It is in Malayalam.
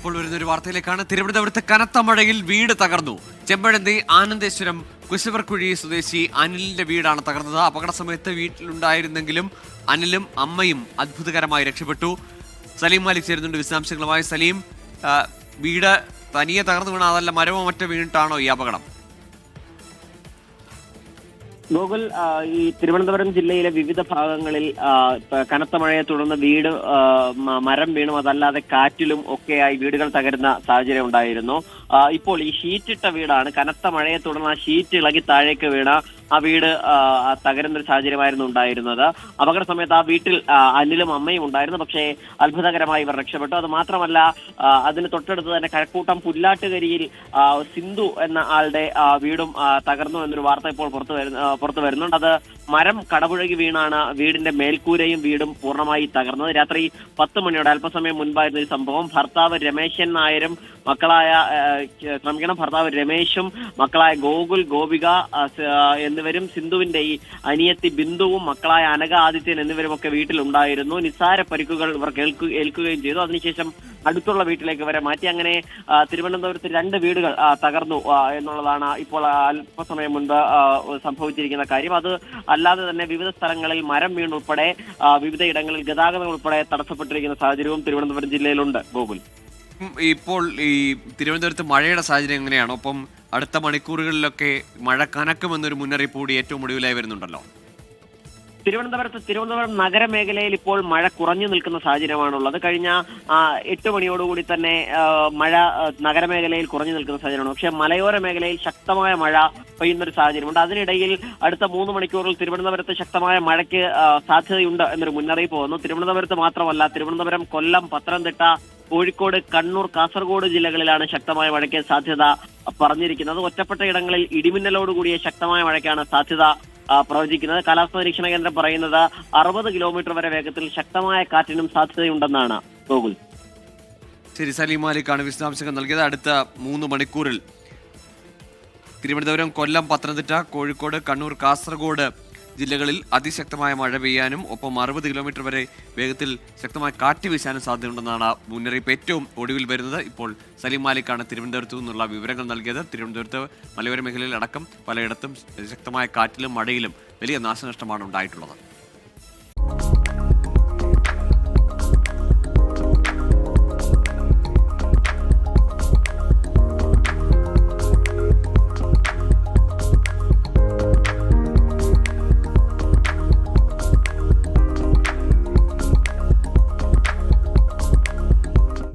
ഇപ്പോൾ വരുന്നൊരു വാർത്തയിലേക്കാണ്. തിരുവനന്തപുരത്ത് കനത്ത മഴയിൽ വീട് തകർന്നു. ചെമ്പഴന്തി ആനന്ദേശ്വരം കുശവർക്കുഴി സ്വദേശി അനിലിന്റെ വീടാണ് തകർന്നത്. അപകട സമയത്ത് വീട്ടിലുണ്ടായിരുന്നെങ്കിലും അനിലും അമ്മയും അത്ഭുതകരമായി രക്ഷപ്പെട്ടു. സലീം മാലിക് ചേരുന്നുണ്ട് വിശദാംശങ്ങളുമായി. സലീം, വീട് തനിയെ തകർന്നു വീണ അതല്ല മരമോ മറ്റോ വീണിട്ടാണോ ഈ അപകടം? ഗോകുൽ, ഈ തിരുവനന്തപുരം ജില്ലയിലെ വിവിധ ഭാഗങ്ങളിൽ കനത്ത മഴയെ തുടർന്ന് വീട് മരം വീണും അതല്ലാതെ കാറ്റിലും ഒക്കെയായി വീടുകൾ തകരുന്ന സാഹചര്യം ഉണ്ടായിരുന്നു. ഇപ്പോൾ ഈ ഷീറ്റിട്ട വീടാണ്. കനത്ത മഴയെ തുടർന്ന് ആ ഷീറ്റ് ഇളകി താഴേക്ക് വീണ ആ വീട് തകരുന്ന ഒരു സാഹചര്യമായിരുന്നു ഉണ്ടായിരുന്നത്. അപകട സമയത്ത് ആ വീട്ടിൽ അനിലും അമ്മയും ഉണ്ടായിരുന്നു. പക്ഷേ അത്ഭുതകരമായി ഇവർ രക്ഷപ്പെട്ടു. അത് മാത്രമല്ല, അതിന് തൊട്ടടുത്ത് തന്നെ കഴക്കൂട്ടം പുല്ലാട്ടുകരിയിൽ സിന്ധു എന്ന ആളുടെ വീടും തകർന്നു എന്നൊരു വാർത്ത ഇപ്പോൾ പുറത്തു വരുന്നുണ്ട്. അത് മരം കടപുഴകി വീണാണ് വീടിന്റെ മേൽക്കൂരയും വീടും പൂർണ്ണമായി തകർന്നത്. രാത്രി 10 മണിയോടെ അല്പസമയം മുൻപായിരുന്നു ഈ സംഭവം. ഭർത്താവ് രമേശൻ നായരും ഭർത്താവ് രമേശും മക്കളായ ഗോകുൽ, ഗോപിക എന്നിവരും സിന്ധുവിന്റെ ഈ അനിയത്തി ബിന്ദുവും മക്കളായ അനഘ, ആദിത്യൻ എന്നിവരുമൊക്കെ വീട്ടിലുണ്ടായിരുന്നു. നിസ്സാര പരിക്കുകൾ ഇവർക്ക് ഏൽക്കുകയും ചെയ്തു. അതിനുശേഷം അടുത്തുള്ള വീട്ടിലേക്ക് വരെ മാറ്റി. അങ്ങനെ തിരുവനന്തപുരത്ത് 2 വീടുകൾ തകർന്നു എന്നുള്ളതാണ് ഇപ്പോൾ അല്പസമയം മുൻപ് സംഭവിച്ചിരിക്കുന്ന കാര്യം. അത് അല്ലാതെ തന്നെ വിവിധ സ്ഥലങ്ങളിൽ മരം വീണുൾപ്പെടെ വിവിധ ഇടങ്ങളിൽ ഗതാഗതം ഉൾപ്പെടെ തടസ്സപ്പെട്ടിരിക്കുന്ന സാഹചര്യവും തിരുവനന്തപുരം ജില്ലയിലുണ്ട്. ഗോകുൽ, ഇപ്പോൾ ഈ തിരുവനന്തപുരത്ത് മഴയുടെ സാഹചര്യം എങ്ങനെയാണ്? ഒപ്പം അടുത്ത മണിക്കൂറുകളിലൊക്കെ മഴ കനക്കുമെന്നൊരു മുന്നറിയിപ്പ് കൂടി ഏറ്റവും ഒടുവിലായി വരുന്നുണ്ടല്ലോ. തിരുവനന്തപുരം നഗരമേഖലയിൽ ഇപ്പോൾ മഴ കുറഞ്ഞു നിൽക്കുന്ന സാഹചര്യമാണുള്ളത്. കഴിഞ്ഞ 8 മണിയോടുകൂടി തന്നെ മഴ നഗരമേഖലയിൽ കുറഞ്ഞു നിൽക്കുന്ന സാഹചര്യമാണ്. പക്ഷേ മലയോര മേഖലയിൽ ശക്തമായ മഴ പെയ്യുന്നൊരു സാഹചര്യമുണ്ട്. അതിനിടയിൽ അടുത്ത 3 മണിക്കൂറിൽ തിരുവനന്തപുരത്ത് ശക്തമായ മഴയ്ക്ക് സാധ്യതയുണ്ട് എന്നൊരു മുന്നറിയിപ്പ് വന്നു. തിരുവനന്തപുരത്ത് മാത്രമല്ല, തിരുവനന്തപുരം, കൊല്ലം, പത്തനംതിട്ട, കോഴിക്കോട്, കണ്ണൂർ, കാസർഗോഡ് ജില്ലകളിലാണ് ശക്തമായ മഴയ്ക്ക് സാധ്യത പറഞ്ഞിരിക്കുന്നത്. ഒറ്റപ്പെട്ട ഇടങ്ങളിൽ ഇടിമിന്നലോടുകൂടിയ ശക്തമായ മഴയ്ക്കാണ് സാധ്യത പ്രവചിക്കുന്നത്. കാലാവസ്ഥാ നിരീക്ഷണ കേന്ദ്രം പറയുന്നത് 60 കിലോമീറ്റർ വരെ വേഗത്തിൽ ശക്തമായ കാറ്റിനും സാധ്യതയുണ്ടെന്നാണ്. ഗോകുൽ, ശരി, സലീം മാലിക്കാണ് വിശദാംശങ്ങൾ നൽകിയത്. അടുത്ത 3 മണിക്കൂറിൽ തിരുവനന്തപുരം, കൊല്ലം, പത്തനംതിട്ട, കോഴിക്കോട്, കണ്ണൂർ, കാസർഗോഡ് ജില്ലകളിൽ അതിശക്തമായ മഴ പെയ്യാനും ഒപ്പം 60 കിലോമീറ്റർ വരെ വേഗത്തിൽ ശക്തമായ കാറ്റ് വീശാനും സാധ്യതയുണ്ടെന്നാണ് മുന്നറിയിപ്പ് ഏറ്റവും ഒടുവിൽ വരുന്നത്. ഇപ്പോൾ സലീം മാലിക്കാണ് തിരുവനന്തപുരത്തു നിന്നുള്ള വിവരങ്ങൾ നൽകിയത്. തിരുവനന്തപുരത്ത് മലയോര മേഖലയിൽ അടക്കം പലയിടത്തും ശക്തമായ കാറ്റിലും മഴയിലും വലിയ നാശനഷ്ടമാണ് ഉണ്ടായിട്ടുള്ളത്.